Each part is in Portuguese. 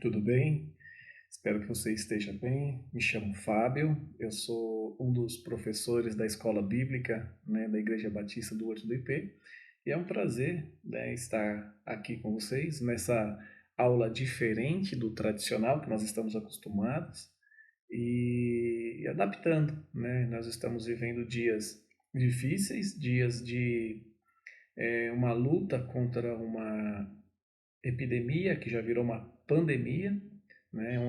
Tudo bem? Espero que você esteja bem. Me chamo Fábio, eu sou um dos professores da Escola Bíblica, da Igreja Batista do Horto do IP, e é um prazer, estar aqui com vocês nessa aula diferente do tradicional que nós estamos acostumados e adaptando, Nós estamos vivendo dias difíceis, dias de uma luta contra uma epidemia que já virou uma pandemia,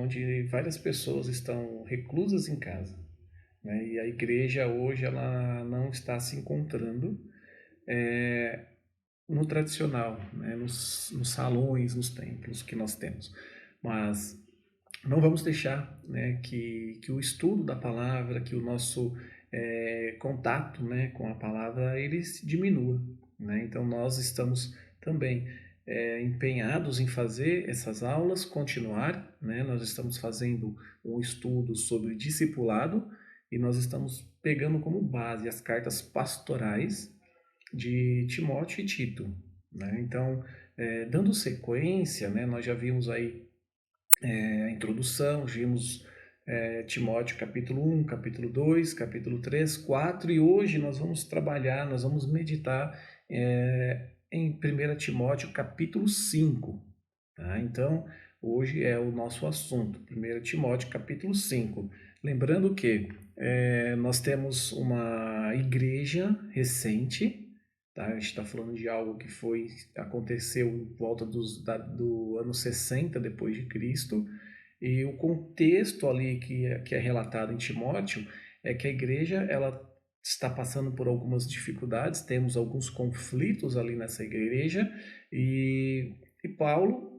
onde várias pessoas estão reclusas em casa, e a igreja hoje ela não está se encontrando no tradicional, nos salões, nos templos que nós temos, mas não vamos deixar, que o estudo da palavra, que o nosso contato, com a palavra, ele se diminua, Então nós estamos também empenhados em fazer essas aulas, continuar, Nós estamos fazendo um estudo sobre discipulado e nós estamos pegando como base as cartas pastorais de Timóteo e Tito, Então, dando sequência, nós já vimos aí a introdução, vimos Timóteo capítulo 1, capítulo 2, capítulo 3, 4 e hoje nós vamos trabalhar, nós vamos meditar em 1 Timóteo capítulo 5. Tá? Então, hoje é o nosso assunto, 1 Timóteo capítulo 5. Lembrando que nós temos uma igreja recente, tá? A gente está falando de algo que aconteceu em volta do ano 60 depois de Cristo, e o contexto ali que é relatado em Timóteo é que a igreja ela está passando por algumas dificuldades, temos alguns conflitos ali nessa igreja, e Paulo,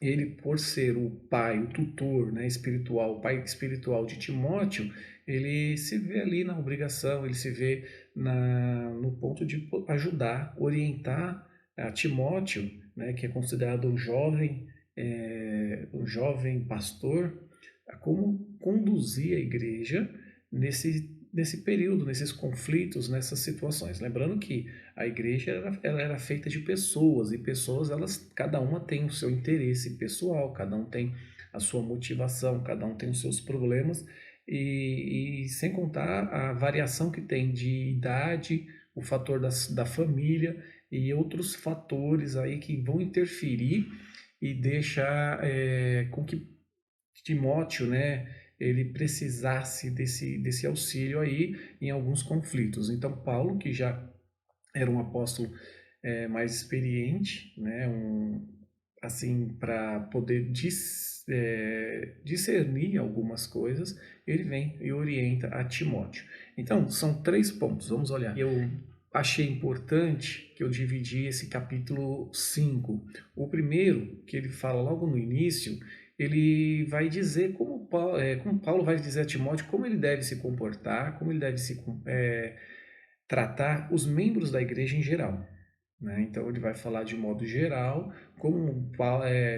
ele por ser o pai, o tutor, espiritual, o pai espiritual de Timóteo, ele se vê ali na obrigação, ele se vê no ponto de ajudar, orientar a Timóteo, que é considerado um jovem pastor, a como conduzir a igreja nesse período, nesses conflitos, nessas situações. Lembrando que a igreja ela era feita de pessoas, e pessoas, cada uma tem o seu interesse pessoal, cada um tem a sua motivação, cada um tem os seus problemas, e sem contar a variação que tem de idade, o fator da família e outros fatores aí que vão interferir e deixar com que Timóteo, ele precisasse desse auxílio aí em alguns conflitos. Então, Paulo, que já era um apóstolo mais experiente, assim, para poder discernir algumas coisas, ele vem e orienta a Timóteo. Então, são 3 pontos, vamos olhar. Eu achei importante que eu dividi esse capítulo 5. O primeiro, que ele fala logo no início, ele vai dizer como Paulo vai dizer a Timóteo como ele deve se comportar, como ele deve tratar os membros da igreja em geral. Então ele vai falar de modo geral como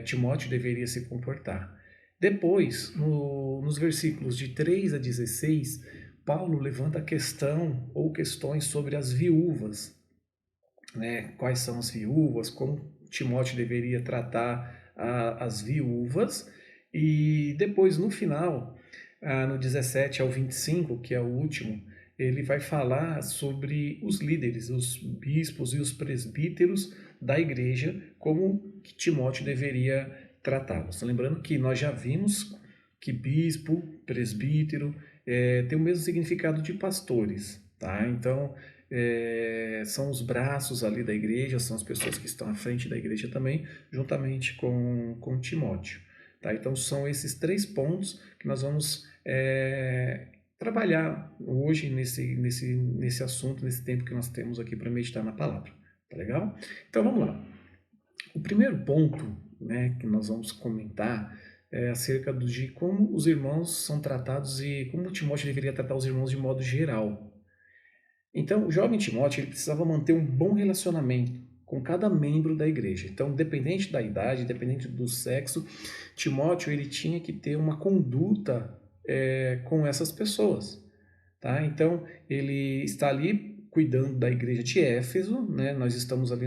Timóteo deveria se comportar. Depois, nos versículos de 3 a 16, Paulo levanta a questão ou questões sobre as viúvas. Quais são as viúvas, como Timóteo deveria tratar as viúvas. E depois, no final, no 17 ao 25, que é o último, ele vai falar sobre os líderes, os bispos e os presbíteros da igreja, como que Timóteo deveria tratá-los. Lembrando que nós já vimos que bispo, presbítero, tem o mesmo significado de pastores, tá? Então, são os braços ali da igreja, são as pessoas que estão à frente da igreja também, juntamente com Timóteo. Tá? Então, são esses 3 pontos que nós vamos trabalhar hoje nesse assunto, nesse tempo que nós temos aqui para meditar na palavra. Tá legal? Então, vamos lá. O primeiro ponto, que nós vamos comentar é acerca de como os irmãos são tratados e como Timóteo deveria tratar os irmãos de modo geral. Então, o jovem Timóteo ele precisava manter um bom relacionamento com cada membro da igreja. Então, independente da idade, independente do sexo, Timóteo ele tinha que ter uma conduta com essas pessoas. Tá? Então, ele está ali cuidando da igreja de Éfeso, né? Nós estamos ali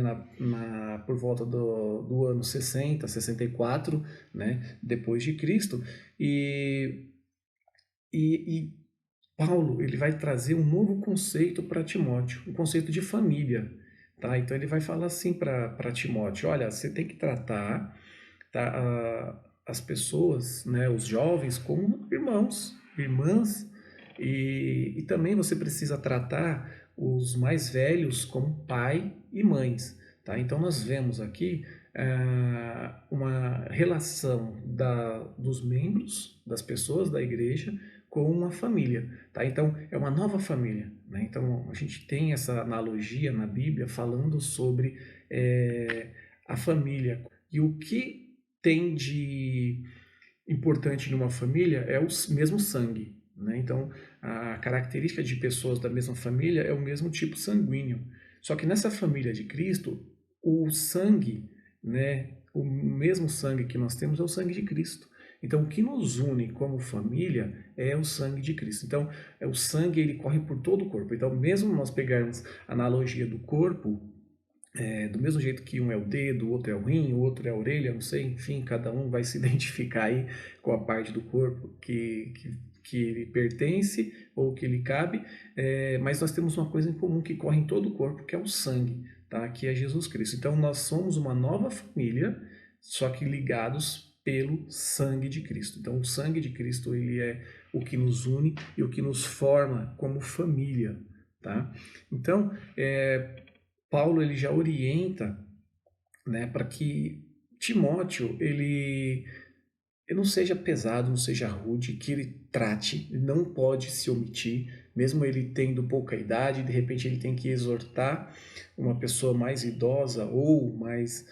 por volta do ano 64, né? Depois de Cristo, e, e Paulo ele vai trazer um novo conceito para Timóteo, um conceito de família. Tá? Então ele vai falar assim para Timóteo: olha, você tem que tratar, tá, as pessoas, né, os jovens, como irmãos, irmãs, e também você precisa tratar os mais velhos como pai e mães. Tá? Então nós vemos aqui uma relação dos membros, das pessoas da igreja, com uma família. Tá? Então é uma nova família. Né? Então a gente tem essa analogia na Bíblia falando sobre a família. E o que tem de importante numa família é o mesmo sangue. Né? Então, a característica de pessoas da mesma família é o mesmo tipo sanguíneo. Só que nessa família de Cristo, o sangue, né, o mesmo sangue que nós temos é o sangue de Cristo. Então, o que nos une como família é o sangue de Cristo. Então, o sangue ele corre por todo o corpo. Então, mesmo nós pegarmos a analogia do corpo, do mesmo jeito que um é o dedo, o outro é o rim, o outro é a orelha, não sei, enfim, cada um vai se identificar aí com a parte do corpo que lhe pertence ou que lhe cabe, mas nós temos uma coisa em comum que corre em todo o corpo, que é o sangue, tá? Que é Jesus Cristo. Então nós somos uma nova família, só que ligados pelo sangue de Cristo. Então o sangue de Cristo ele é o que nos une e o que nos forma como família, tá? Então, Paulo ele já orienta, né, para que Timóteo ele não seja pesado, não seja rude, que ele trate, ele não pode se omitir, mesmo ele tendo pouca idade, de repente ele tem que exortar uma pessoa mais idosa ou mais...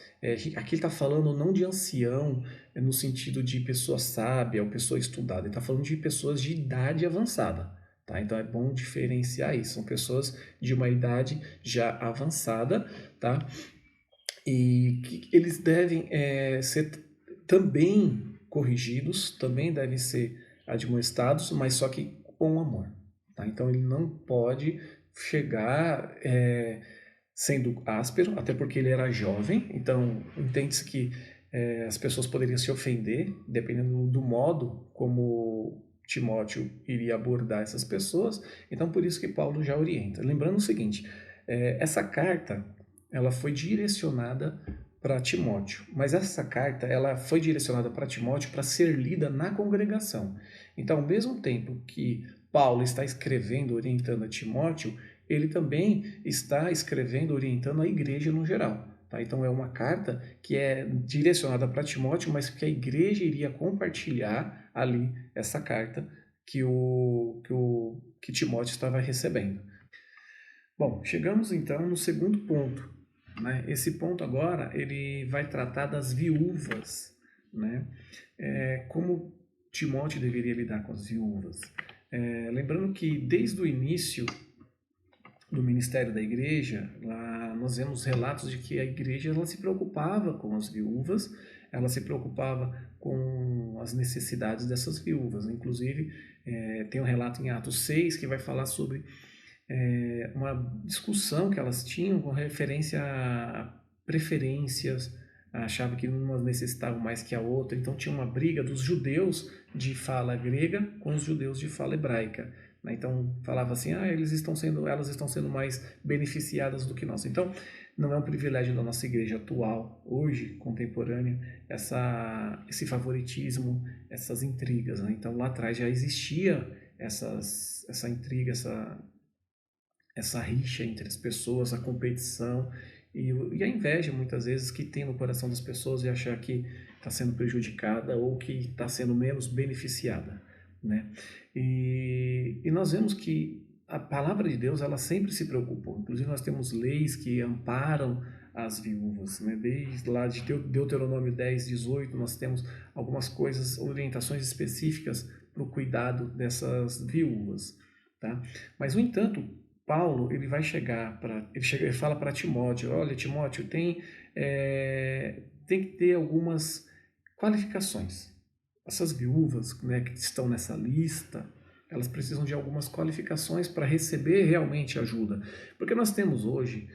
aqui ele está falando não de ancião, no sentido de pessoa sábia ou pessoa estudada, ele está falando de pessoas de idade avançada. Tá? Então é bom diferenciar isso. São pessoas de uma idade já avançada, tá? E que eles devem ser também corrigidos, também devem ser admoestados, mas só que com amor. Tá? Então ele não pode chegar sendo áspero, até porque ele era jovem, então entende-se que as pessoas poderiam se ofender, dependendo do modo como Timóteo iria abordar essas pessoas, então por isso que Paulo já orienta. Lembrando o seguinte, essa carta ela foi direcionada para Timóteo, mas essa carta ela foi direcionada para Timóteo para ser lida na congregação. Então, ao mesmo tempo que Paulo está escrevendo, orientando a Timóteo, ele também está escrevendo, orientando a igreja no geral. Tá? Então, é uma carta que é direcionada para Timóteo, mas que a igreja iria compartilhar ali essa carta que Timóteo estava recebendo. Bom, chegamos então no segundo ponto. Né? Esse ponto agora ele vai tratar das viúvas. Né? Como Timóteo deveria lidar com as viúvas. Lembrando que desde o início do ministério da igreja, lá nós vemos relatos de que a igreja ela se preocupava com as viúvas, ela se preocupava com as necessidades dessas viúvas. Inclusive, tem um relato em Atos 6 que vai falar sobre uma discussão que elas tinham com referência a preferências, achava que umas necessitavam mais que a outra, então tinha uma briga dos judeus de fala grega com os judeus de fala hebraica. Né? Então falava assim, elas estão sendo mais beneficiadas do que nós. Então não é um privilégio da nossa igreja atual, hoje, contemporânea, esse favoritismo, essas intrigas. Né? Então lá atrás já existia essa intriga, essa rixa entre as pessoas, a competição e a inveja, muitas vezes, que tem no coração das pessoas e achar que está sendo prejudicada ou que está sendo menos beneficiada. Né? E nós vemos que a palavra de Deus ela sempre se preocupou. Inclusive, nós temos leis que amparam as viúvas. Né? Desde lá de Deuteronômio 10, 18, nós temos algumas coisas, orientações específicas para o cuidado dessas viúvas. Tá? Mas, no entanto, Paulo ele vai ele fala para Timóteo, olha Timóteo, tem que ter algumas qualificações. Essas viúvas, né, que estão nessa lista, elas precisam de algumas qualificações para receber realmente ajuda. Porque nós temos hoje,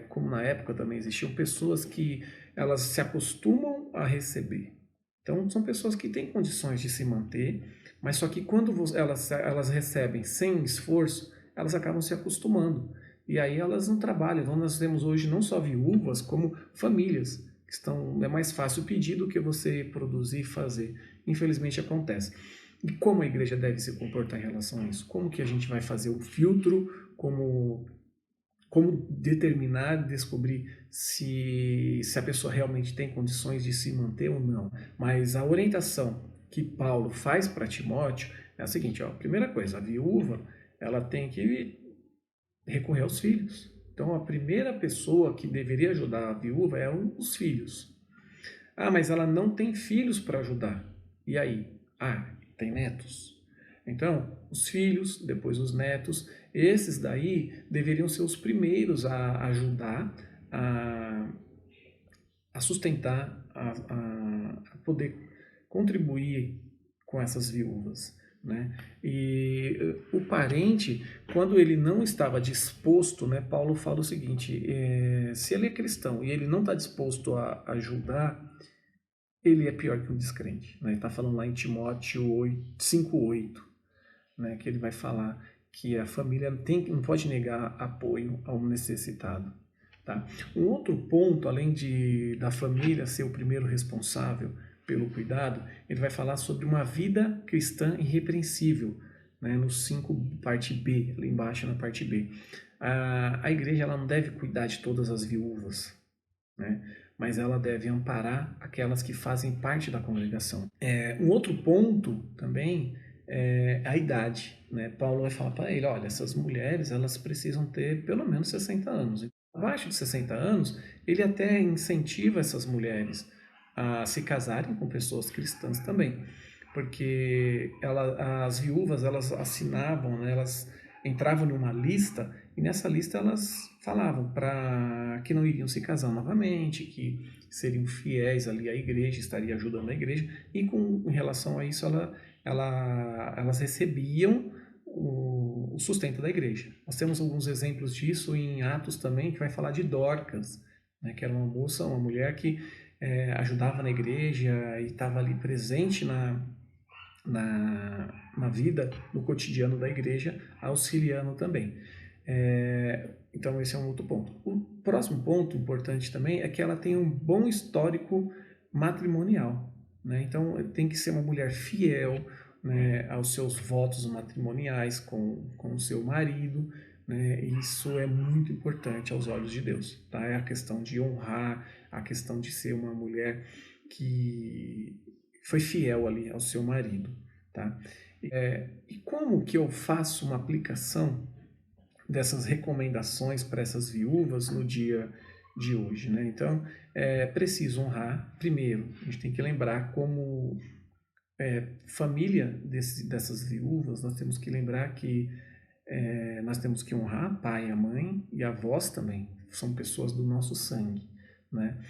como na época também existiam, pessoas que elas se acostumam a receber. Então, são pessoas que têm condições de se manter, mas só que quando elas recebem sem esforço, elas acabam se acostumando. E aí elas não trabalham. Então, nós temos hoje não só viúvas, como famílias que estão. É mais fácil pedir do que você produzir e fazer. Infelizmente acontece. E como a igreja deve se comportar em relação a isso? Como que a gente vai fazer o filtro? Como determinar, descobrir se a pessoa realmente tem condições de se manter ou não? Mas a orientação que Paulo faz para Timóteo é a seguinte, ó, primeira coisa, a viúva ela tem que recorrer aos filhos. Então a primeira pessoa que deveria ajudar a viúva é os filhos. Ah, mas ela não tem filhos para ajudar. E aí? Ah, tem netos. Então, os filhos, depois os netos, esses daí deveriam ser os primeiros a ajudar, a, a sustentar, a poder contribuir com essas viúvas. Né? E o parente, quando ele não estava disposto, né, Paulo fala o seguinte, se ele é cristão e ele não está disposto a ajudar, ele é pior que um descrente. Né? Ele está falando lá em Timóteo 5,8, né, que ele vai falar que a família não pode negar apoio ao necessitado. Tá? Um outro ponto, além da família ser o primeiro responsável pelo cuidado, ele vai falar sobre uma vida cristã irrepreensível, né, no 5, parte B, lá embaixo na parte B. A igreja ela não deve cuidar de todas as viúvas, né, mas ela deve amparar aquelas que fazem parte da congregação. Um outro ponto também é a idade. Né? Paulo vai falar para ele, olha, essas mulheres elas precisam ter pelo menos 60 anos. Abaixo de 60 anos, ele até incentiva essas mulheres a se casarem com pessoas cristãs também, porque as viúvas elas assinavam, né, elas entravam numa lista e nessa lista elas falavam para que não iriam se casar novamente, que seriam fiéis ali à igreja, estariam ajudando a igreja e em relação a isso elas recebiam o sustento da igreja. Nós temos alguns exemplos disso em Atos também, que vai falar de Dorcas, né, que era uma moça, uma mulher que ajudava na igreja e estava ali presente na vida, no cotidiano da igreja, auxiliando também. Então esse é um outro ponto. O próximo ponto importante também é que ela tem um bom histórico matrimonial. Né? Então tem que ser uma mulher fiel, né, aos seus votos matrimoniais com o seu marido. Né? Isso é muito importante aos olhos de Deus. Tá? É a questão de honrar, a questão de ser uma mulher que foi fiel ali ao seu marido. Tá? E como que eu faço uma aplicação dessas recomendações para essas viúvas no dia de hoje? Né? Então, é preciso honrar. Primeiro, a gente tem que lembrar como família dessas viúvas, nós temos que lembrar que nós temos que honrar a pai, a mãe e a avós também. São pessoas do nosso sangue. Né?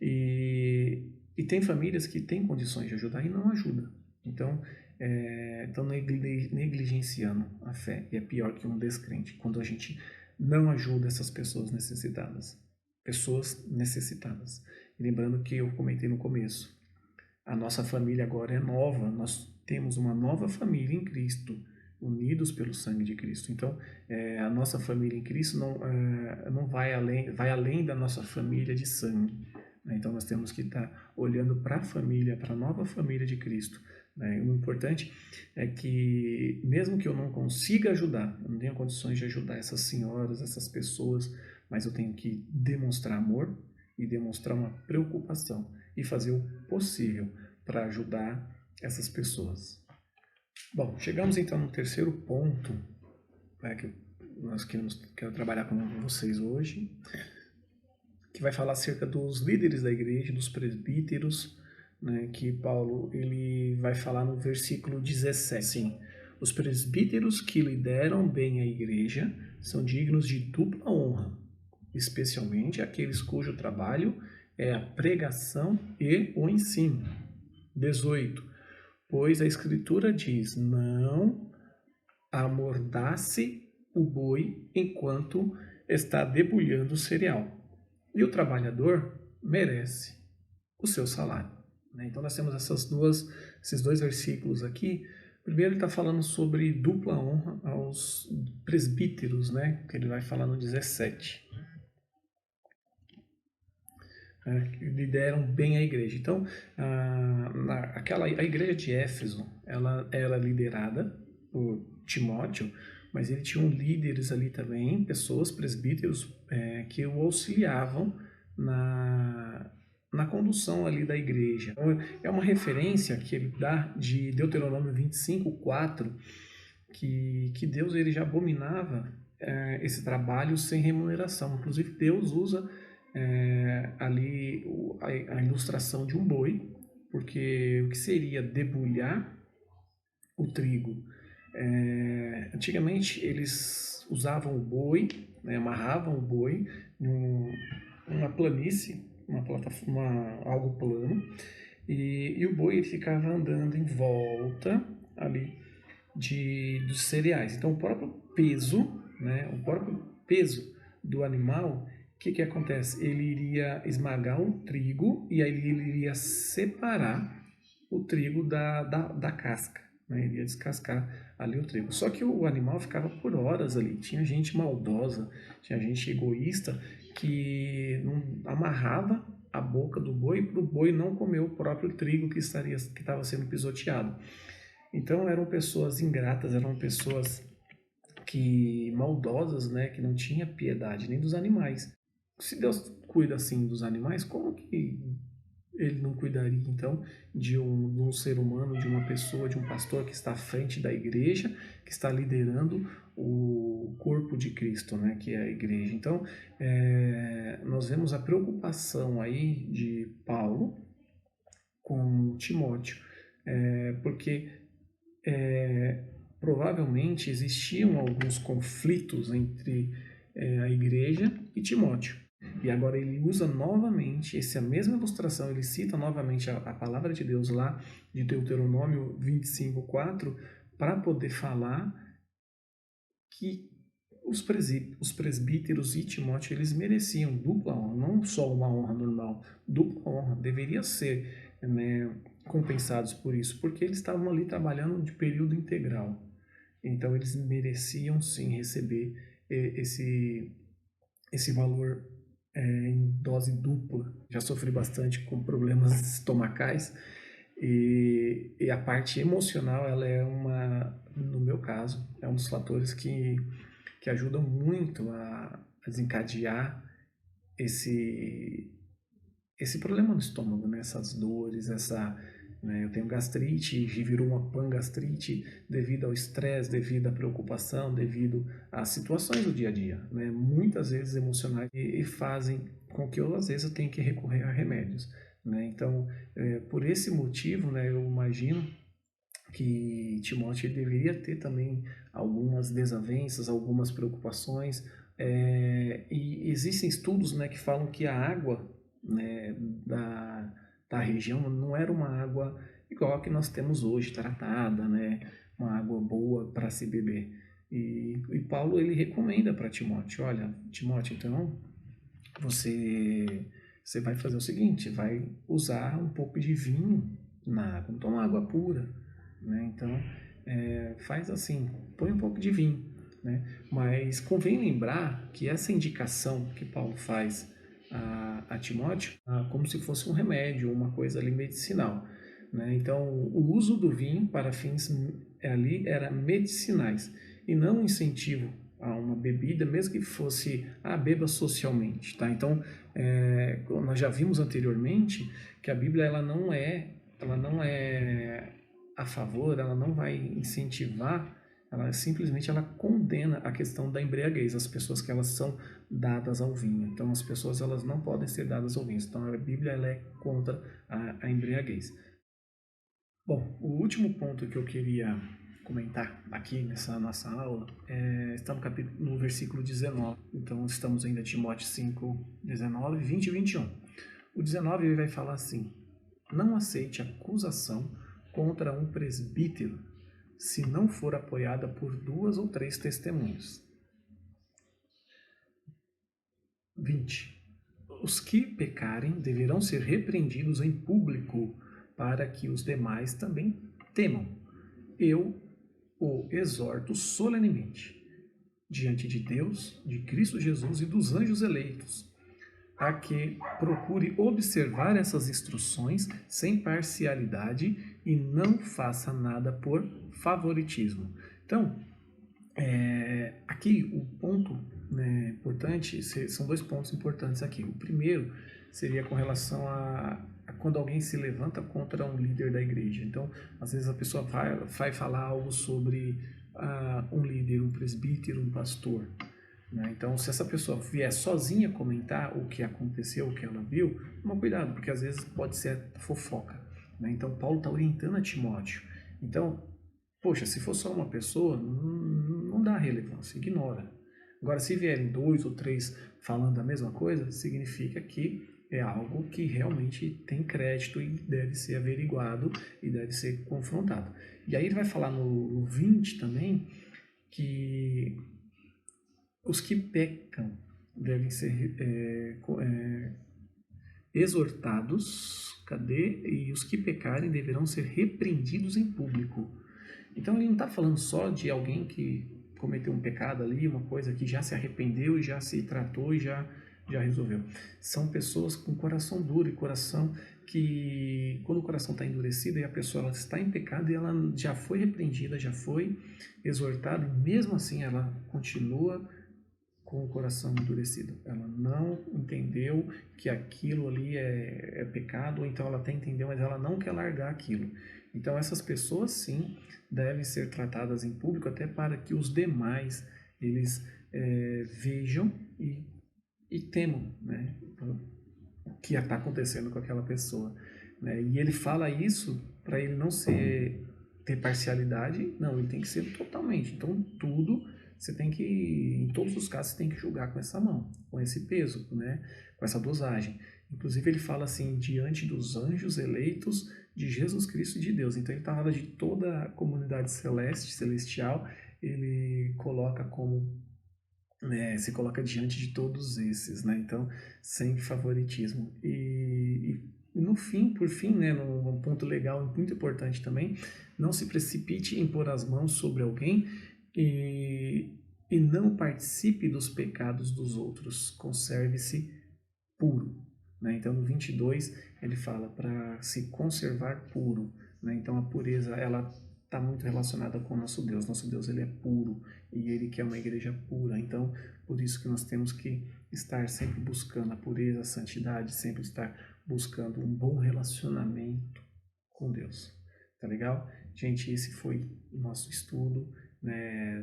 E tem famílias que têm condições de ajudar e não ajudam. Então, estão negligenciando a fé. E é pior que um descrente, quando a gente não ajuda essas pessoas necessitadas. Pessoas necessitadas. E lembrando que eu comentei no começo, a nossa família agora é nova, nós temos uma nova família em Cristo, unidos pelo sangue de Cristo. Então, a nossa família em Cristo não vai além da nossa família de sangue. Né? Então, nós temos que estar olhando para a família, para a nova família de Cristo. Né? O importante é que, mesmo que eu não consiga ajudar, eu não tenha condições de ajudar essas senhoras, essas pessoas, mas eu tenho que demonstrar amor e demonstrar uma preocupação e fazer o possível para ajudar essas pessoas. Bom, chegamos então no terceiro ponto, né, que nós quero trabalhar com vocês hoje, que vai falar acerca dos líderes da igreja, dos presbíteros, né, que Paulo ele vai falar no versículo 17. Sim, os presbíteros que lideram bem a igreja são dignos de dupla honra, especialmente aqueles cujo trabalho é a pregação e o ensino. 18. Pois a Escritura diz, não amordace o boi enquanto está debulhando o cereal. E o trabalhador merece o seu salário. Então nós temos esses dois versículos aqui. Primeiro ele está falando sobre dupla honra aos presbíteros, que ele vai falar no 17. Que lideram bem a igreja. Então, a igreja de Éfeso, ela era liderada por Timóteo, mas ele tinha líderes ali também, pessoas, presbíteros, que o auxiliavam na condução ali da igreja. Então, é uma referência que ele dá de Deuteronômio 25:4, que Deus ele já abominava esse trabalho sem remuneração. Inclusive, Deus usa ali a ilustração de um boi, porque o que seria debulhar o trigo? Antigamente eles usavam o boi, amarravam o boi numa planície, uma plataforma, algo plano, e o boi ele ficava andando em volta ali dos cereais. Então o próprio peso do animal, o que acontece? Ele iria esmagar o trigo e aí ele iria separar o trigo da casca. Ele ia descascar ali o trigo. Só que o animal ficava por horas ali. Tinha gente maldosa, tinha gente egoísta que não amarrava a boca do boi para o boi não comer o próprio trigo que estava sendo pisoteado. Então eram pessoas ingratas, eram pessoas maldosas, que não tinha piedade nem dos animais. Se Deus cuida assim dos animais, como que ele não cuidaria então de um ser humano, de uma pessoa, de um pastor que está à frente da igreja, que está liderando o corpo de Cristo, que é a igreja? Então, nós vemos a preocupação aí de Paulo com Timóteo, porque provavelmente existiam alguns conflitos entre a igreja e Timóteo. E agora ele usa novamente a mesma ilustração, ele cita novamente a palavra de Deus lá de Deuteronômio 25:4 para poder falar que os presbíteros e Timóteo eles mereciam dupla honra, não só uma honra normal, dupla honra, deveria ser compensados por isso, porque eles estavam ali trabalhando de período integral. Então eles mereciam sim receber esse valor em dose dupla. Já sofri bastante com problemas estomacais e a parte emocional, ela no meu caso, é um dos fatores que ajudam muito a desencadear esse problema no estômago, essas dores, eu tenho gastrite, virou uma pangastrite devido ao estresse, devido à preocupação, devido às situações do dia a dia, muitas vezes emocionais, e fazem com que às vezes eu tenha que recorrer a remédios. Então, por esse motivo, eu imagino que Timóteo deveria ter também algumas desavenças, algumas preocupações, e existem estudos que falam que a água da região não era uma água igual a que nós temos hoje, tratada, uma água boa para se beber. E Paulo ele recomenda para Timóteo: olha, Timóteo, então você vai fazer o seguinte, vai usar um pouco de vinho na água, não toma água pura, então faz assim, põe um pouco de vinho, mas convém lembrar que essa indicação que Paulo faz a Timóteo como se fosse um remédio, uma coisa ali medicinal, então o uso do vinho para fins ali era medicinais e não um incentivo a uma bebida, mesmo que fosse beba socialmente, tá? Então nós já vimos anteriormente que a Bíblia ela não é a favor, ela não vai incentivar, ela simplesmente condena a questão da embriaguez, as pessoas que elas são dadas ao vinho. Então as pessoas elas não podem ser dadas ao vinho. Então a Bíblia ela é contra a embriaguez. Bom, o último ponto que eu queria comentar aqui nessa nossa aula está no versículo 19. Então estamos ainda em Timóteo 5, 19, 20 e 21. O 19 ele vai falar assim: não aceite acusação contra um presbítero se não for apoiada por 2 ou 3 testemunhos. 20. Os que pecarem deverão ser repreendidos em público, para que os demais também temam. Eu o exorto solenemente, diante de Deus, de Cristo Jesus e dos anjos eleitos, a que procure observar essas instruções sem parcialidade e não faça nada por favoritismo. Então, aqui o ponto, né, importante, são 2 pontos importantes aqui. O primeiro seria com relação a quando alguém se levanta contra um líder da igreja. Então, às vezes a pessoa vai falar algo sobre um líder, um presbítero, um pastor. Né? Então, se essa pessoa vier sozinha comentar o que aconteceu, o que ela viu, toma cuidado, porque às vezes pode ser fofoca. Né? Então, Paulo está orientando a Timóteo. Então, poxa, se for só uma pessoa, não dá relevância, ignora. Agora, se vierem 2 ou 3 falando a mesma coisa, significa que é algo que realmente tem crédito e deve ser averiguado e deve ser confrontado. E aí ele vai falar no 20 também que os que pecam devem ser exortados, e os que pecarem deverão ser repreendidos em público. Então ele não está falando só de alguém que cometeu um pecado ali, uma coisa que já se arrependeu e já se tratou e já resolveu. São pessoas com coração duro e coração que, quando o coração está endurecido e a pessoa ela está em pecado e ela já foi repreendida, já foi exortada, e mesmo assim ela continua com o coração endurecido. Ela não entendeu que aquilo ali é pecado, ou então ela até entendeu, mas ela não quer largar aquilo. Então essas pessoas sim devem ser tratadas em público, até para que os demais eles vejam e temam, né, o que está acontecendo com aquela pessoa. Né? E ele fala isso para ele não ter parcialidade, não, ele tem que ser totalmente. Então tudo você tem que, em todos os casos, você tem que julgar com essa mão, com esse peso, né? Com essa dosagem. Inclusive ele fala assim, diante dos anjos eleitos de Jesus Cristo e de Deus. Então ele está falando de toda a comunidade celestial, ele coloca como, né, se coloca diante de todos esses, né? Então, sem favoritismo. E no fim, por fim, né, um ponto legal e muito importante também, não se precipite em pôr as mãos sobre alguém e não participe dos pecados dos outros, conserve-se puro. Né? Então, no 22, ele fala para se conservar puro. Né? Então, a pureza, ela está muito relacionada com o nosso Deus. Nosso Deus, ele é puro e ele quer uma igreja pura. Então, por isso que nós temos que estar sempre buscando a pureza, a santidade, sempre estar buscando um bom relacionamento com Deus. Tá legal? Gente, esse foi o nosso estudo, né,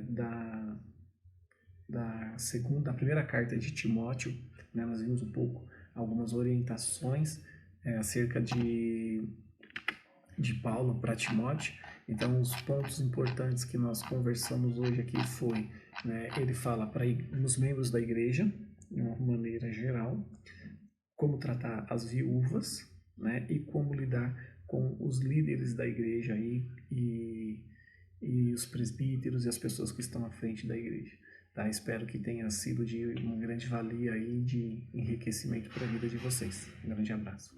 da primeira carta de Timóteo. Né, nós vimos um pouco algumas orientações acerca de Paulo para Timóteo. Então, os pontos importantes que nós conversamos hoje aqui foi, né, ele fala para os membros da igreja, de uma maneira geral, como tratar as viúvas, né, e como lidar com os líderes da igreja aí, e os presbíteros e as pessoas que estão à frente da igreja. Tá? Espero que tenha sido de uma grande valia aí, de enriquecimento para a vida de vocês. Um grande abraço.